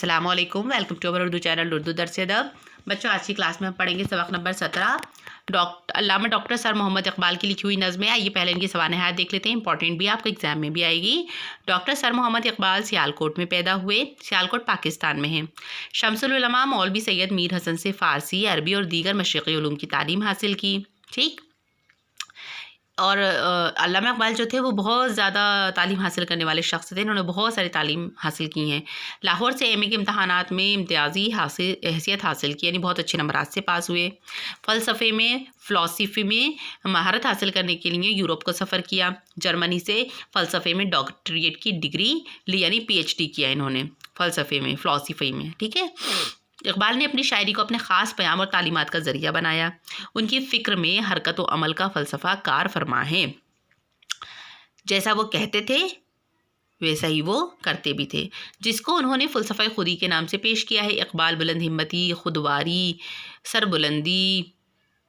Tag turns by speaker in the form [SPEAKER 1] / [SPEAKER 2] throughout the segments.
[SPEAKER 1] अस्सलाम वालेकुम, welcome to our Urdu channel Urdu Darse Adab. बच्चों, आज की क्लास में हम पढ़ेंगे सबक नंबर 17 अल्लामा डॉक्टर सर मोहम्मद इकबाल की लिखी हुई नज़में। आइए पहले इनकी सवानहात देख लेते हैं, इंपॉर्टेंट भी आपको एग्जाम में भी आएगी। डॉक्टर सर मोहम्मद इकबाल सियालकोट में पैदा हुए। सियालकोट पाकिस्तान में है। शमसुल उलमा मौलवी सैयद मीर हसन से फ़ारसी, अरबी और दीगर मशरिक़ी उलूम की तालीम हासिल की। ठीक। और अल्लामा इकबाल जो थे वो बहुत ज़्यादा तालीम हासिल करने वाले शख्स थे। इन्होंने बहुत सारी तालीम हासिल की हैं। लाहौर से एमए के इम्तहानात में इम्तियाज़ी हैसियत हासिल की, यानी बहुत अच्छे नंबरात से पास हुए। फ़लसफ़े में, फ़िलासफ़ी में महारत हासिल करने के लिए यूरोप को सफ़र किया। जर्मनी से फ़लसफ़े में डॉक्टरेट की डिग्री ली, यानी PhD किया इन्होंने फ़लसफ़े में, फ़िलासफ़ी में। ठीक है। इकबाल ने अपनी शायरी को अपने ख़ास प्याम और तालीमात का ज़रिया बनाया। उनकी फ़िक्र में हरकत व अमल का फ़लसफ़ा कार फरमा है। जैसा वो कहते थे वैसा ही वो करते भी थे, जिसको उन्होंने फ़लसफ़ा खुदी के नाम से पेश किया है। इकबाल बुलंद हिम्मती, खुदवारी, सरबुलंदी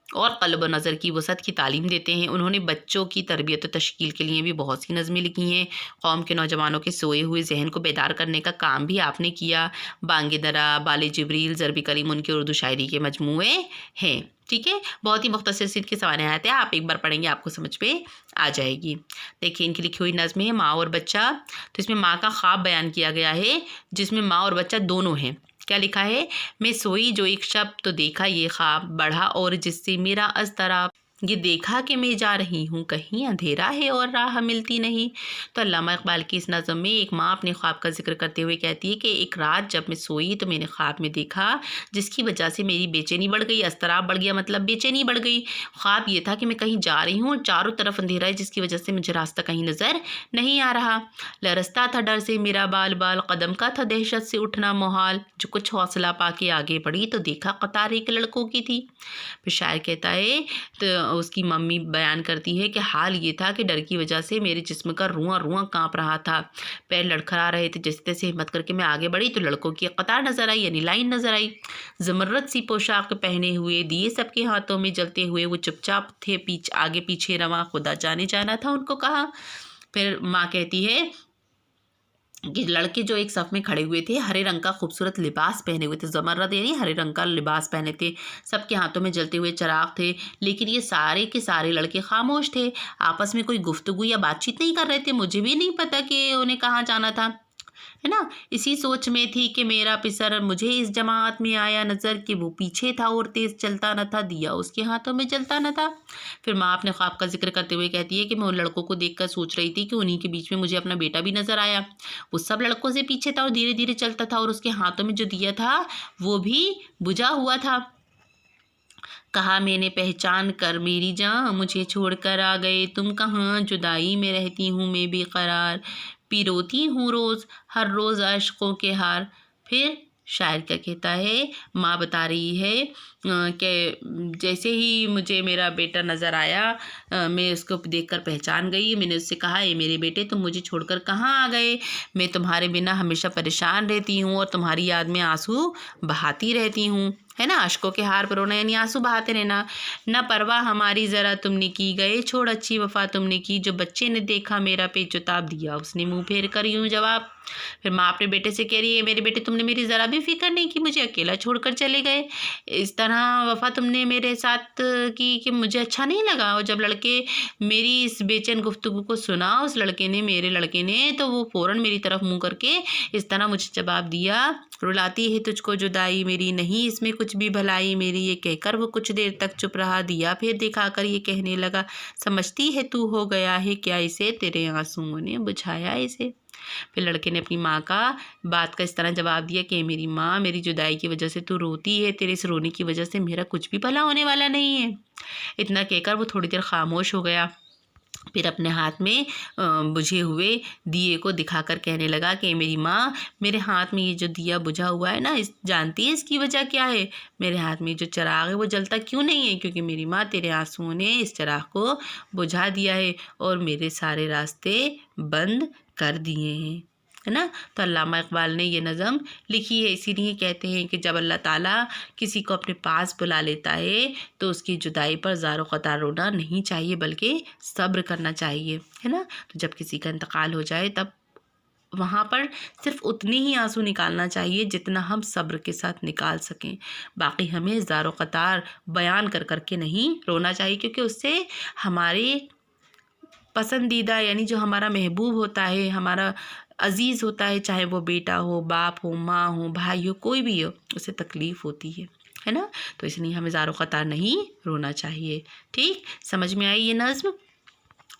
[SPEAKER 1] और क़ल्ब नज़र की वसअत की तालीम देते हैं। उन्होंने बच्चों की तरबियत और तश्कील के लिए भी बहुत सी नज़में लिखी हैं। कौम के नौजवानों के सोए हुए जहन को बेदार करने का काम भी आपने किया। बांगे दरा, बाले जिब्रील, ज़रबी कलीम उनके उर्दू शायरी के मजमूए हैं। ठीक है। बहुत ही मुख्तसर सी इनकी सवानहात है, आप एक बार पढ़ेंगे आपको समझ में आ जाएगी। देखिए इनकी लिखी हुई नज़म है माँ और बच्चा। तो इसमें माँ का ख्वाब बयान किया गया है, जिसमें माँ और बच्चा दोनों हैं। क्या लिखा है? मैं सोई जो एक शब तो देखा ये ख्वाब बढ़ा, और जिससे मेरा अज़तराब ये देखा कि मैं जा रही हूँ कहीं अंधेरा है और राह मिलती नहीं। तो अल्लामा इकबाल की इस नज़म में एक माँ अपने ख्वाब का जिक्र करते हुए कहती है कि एक रात जब मैं सोई तो मैंने ख्वाब में देखा, जिसकी वजह से मेरी बेचैनी बढ़ गई। अज़तराब बढ़ गया मतलब बेचैनी बढ़ गई। ख्वाब ये था कि मैं कहीं जा रही हूँ और चारों तरफ अंधेरा है, जिसकी वजह से मुझे रास्ता कहीं नज़र नहीं आ रहा। लरसता था डर से मेरा बाल बाल, कदम का था दहशत से उठना मोहाल। जो कुछ हौसला पाके आगे बढ़ी तो देखा कतार एक लड़कों की थी। फिर शायर कहता है, तो उसकी मम्मी बयान करती है कि हाल ये था कि डर की वजह से मेरे जिस्म का रुआं रुआं काँप रहा था, पैर लड़खड़ा रहे थे। जैसे तैसे हिम्मत करके मैं आगे बढ़ी तो लड़कों की एक कतार नज़र आई, यानी लाइन नज़र आई। ज़मर्रद सी पोशाक पहने हुए, दिए सबके हाथों में जलते हुए, वो चुपचाप थे आगे पीछे रवां, खुदा जाने जाना था उनको कहा। फिर माँ कहती है कि लड़के जो एक सफ़ में खड़े हुए थे, हरे रंग का खूबसूरत लिबास पहने हुए थे। ज़मर्रद यानी हरे रंग का लिबास पहने थे। सबके हाथों में जलते हुए चिराग थे, लेकिन ये सारे के सारे लड़के खामोश थे। आपस में कोई गुफ्तगू या बातचीत नहीं कर रहे थे। मुझे भी नहीं पता कि उन्हें कहाँ जाना था, है ना। इसी सोच में थी कि मेरा पिसर मुझे इस जमात में आया नज़र, कि वो पीछे था और तेज़ चलता न था, दिया उसके हाथों में जलता न था। फिर माँ अपने ख्वाब का जिक्र करते हुए कहती है कि मैं उन लड़कों को देखकर सोच रही थी कि उन्हीं के बीच में मुझे अपना बेटा भी नज़र आया। वो सब लड़कों से पीछे था और धीरे धीरे चलता था, और उसके हाथों में जो दिया था वो भी बुझा हुआ था। कहा मैंने पहचान कर मेरी जान, मुझे छोड़कर आ गए तुम कहाँ, जुदाई में रहती हूँ मैं बेकरार, पिरोती हूँ रोज़ हर रोज़ अश्कों के हार। फिर शायर क्या कहता है, माँ बता रही है कि जैसे ही मुझे मेरा बेटा नज़र आया, मैं उसको देखकर पहचान गई। मैंने उससे कहा, ये मेरे बेटे तुम मुझे छोड़कर कहाँ आ गए? मैं तुम्हारे बिना हमेशा परेशान रहती हूँ और तुम्हारी याद में आंसू बहाती रहती हूँ, है ना। अश्कों के हार पर रोना यानी आंसू बहाते रहना। न परवाह हमारी ज़रा तुमने की, गए छोड़ अच्छी वफ़ा तुमने की, जो बच्चे ने देखा मेरा पेचुताब, दिया उसने मुँह फेर कर यूँ जवाब। फिर माँ अपने बेटे से कह रही है, मेरे बेटे तुमने मेरी ज़रा भी फ़िक्र नहीं की, मुझे अकेला छोड़कर चले गए। इस तरह वफ़ा तुमने मेरे साथ की कि मुझे अच्छा नहीं लगा। और जब लड़के मेरी इस बेचैन गुफ्तगू को सुना, उस लड़के ने, मेरे लड़के ने, तो वो फ़ौरन मेरी तरफ मुँह करके इस तरह मुझे जवाब दिया, रुलाती है तुझको जुदाई मेरी, नहीं इसमें कुछ भी भलाई मेरी। ये कहकर वो कुछ देर तक चुप रहा, दिया फिर दिखाकर ये कहने लगा, समझती है तू हो गया है क्या इसे, तेरे आंसुओं ने बुझाया इसे। फिर लड़के ने अपनी माँ का बात का इस तरह जवाब दिया कि मेरी माँ, मेरी जुदाई की वजह से तू रोती है, तेरे इस रोने की वजह से मेरा कुछ भी भला होने वाला नहीं है। इतना कहकर वो थोड़ी देर खामोश हो गया। फिर अपने हाथ में बुझे हुए दिए को दिखाकर कहने लगा कि मेरी माँ, मेरे हाथ में ये जो दिया बुझा हुआ है ना, इस जानती है इसकी वजह क्या है? मेरे हाथ में जो चिराग है वो जलता क्यों नहीं है? क्योंकि मेरी माँ, तेरे आंसुओं ने इस चिराग को बुझा दिया है और मेरे सारे रास्ते बंद कर दिए हैं, है ना। तो अल्लामा इकबाल ने ये नज़म लिखी है। इसीलिए कहते हैं कि जब अल्लाह ताला किसी को अपने पास बुला लेता है तो उसकी जुदाई पर ज़ारो क़तार रोना नहीं चाहिए, बल्कि सब्र करना चाहिए, है ना। तो जब किसी का इंतकाल हो जाए तब وہاں پر صرف اتنے ہی آنسو نکالنا چاہیے جتنا ہم صبر کے ساتھ نکال سکیں. باقی ہمیں زار و قطار بیان کر کر کے نہیں رونا چاہیے، کیونکہ اس سے ہمارے پسندیدہ یعنی جو ہمارا محبوب ہوتا ہے، ہمارا عزیز ہوتا ہے، چاہے وہ بیٹا ہو، باپ ہو، ماں ہو، بھائی ہو، کوئی بھی ہو، اسے تکلیف ہوتی ہے نا. تو اس لیے ہمیں زار و قطار نہیں رونا چاہیے. ٹھیک، سمجھ میں آئی یہ نظم؟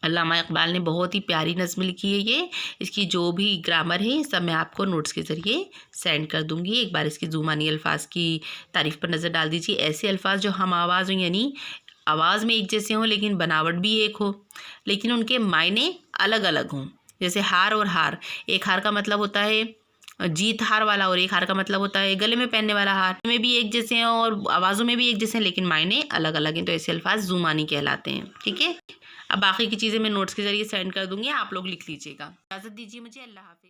[SPEAKER 1] علامہ اقبال نے بہت ہی پیاری نظم لکھی ہے یہ. اس کی جو بھی گرامر ہے سب میں آپ کو نوٹس کے ذریعے سینڈ کر دوں گی. ایک بار اس کی زبانی الفاظ کی تعریف پر نظر ڈال دیجیے. ایسے الفاظ جو ہم آواز ہوں، یعنی آواز میں ایک جیسے ہوں لیکن بناوٹ بھی ایک ہو، لیکن ان کے معنی الگ الگ ہوں. جیسے ہار اور ہار، ایک ہار کا مطلب ہوتا ہے جیت ہار والا، اور ایک ہار کا مطلب ہوتا ہے گلے میں پہننے والا ہار. میں بھی ایک جیسے ہیں اور آوازوں میں بھی ایک جیسے ہیں لیکن معنی الگ الگ ہیں. تو ایسے الفاظ زبانی کہلاتے ہیں. ٹھیک ہے، اب باقی کی چیزیں میں نوٹس کے ذریعے سینڈ کر دوں گی، آپ لوگ لکھ لیجیے گا. اجازت دیجیے مجھے. اللہ حافظ.